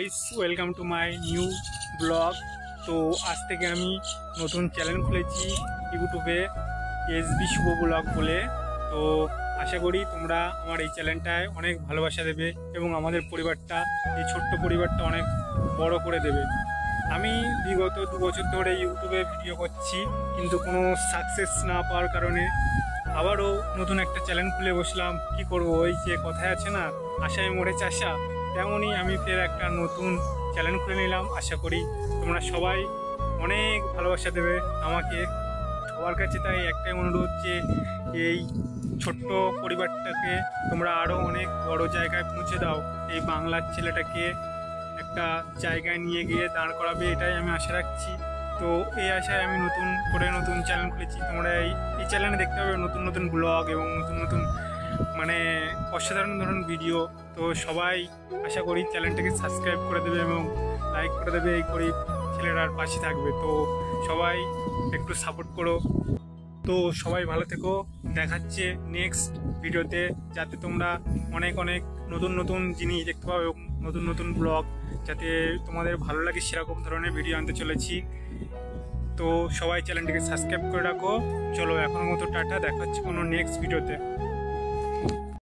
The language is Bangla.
Guys, welcome to my new blog. তো আজ থেকে আমি নতুন চ্যানেল খুলেছি ইউটিউবে, এসবি শুভ ব্লগ বলে। তো আশা করি তোমরা আমার এই চ্যানেলটায় অনেক ভালোবাসা দেবে এবং আমাদের পরিবারটা, এই ছোট্ট পরিবারটা অনেক বড় করে দেবে। আমি বিগত 2 বছর ধরে ইউটিউবে ভিডিও করছি, কিন্তু কোনো সাকসেস না পাওয়ার কারণে আবারও নতুন একটা চ্যানেল খুলে বসলাম। কি করব, ওই যে কথায় আছে না, আশায় মরে চাষা, তেমনই আমি ফের একটা নতুন চ্যানেল খুলে নিলাম। আশা করি তোমরা সবাই অনেক ভালোবাসা দেবে আমাকে। সবার কাছে তাই একটাই অনুরোধ যে এই ছোট্ট পরিবারটাকে তোমরা আরও অনেক বড় জায়গায় পৌঁছে দাও। এই বাংলার ছেলেটাকে একটা জায়গায় নিয়ে গিয়ে দাঁড় করাবে, এটাই আমি আশা রাখছি। তো এই আশায় আমি নতুন চ্যানেল খুলেছি। তোমরা এই চ্যানেলে দেখতে পাবে নতুন নতুন ব্লগ এবং নতুন নতুন অসাধারণ ভিডিও। তো সবাই আশা করি চ্যানেলটাকে সাবস্ক্রাইব করে দেবে এবং লাইক করে দেবে, এই গরিব ছেলেরার পাশে থাকবে। তো সবাই একটু সাপোর্ট করো। তো সবাই ভালো থেকো, দেখাচ্ছে নেক্সট ভিডিওতে, যাতে তোমরা অনেক নতুন জিনিস দেখতে পাও এবং নতুন ব্লগ যাতে তোমাদের ভালো লাগে সেরকম ধরনের ভিডিও আনতে চলেছি। তো সবাই চ্যানেলটিকে সাবস্ক্রাইব করে রাখো। চলো এখনের মতো টাটা, দেখা হচ্ছে কোনো নেক্সট ভিডিওতে।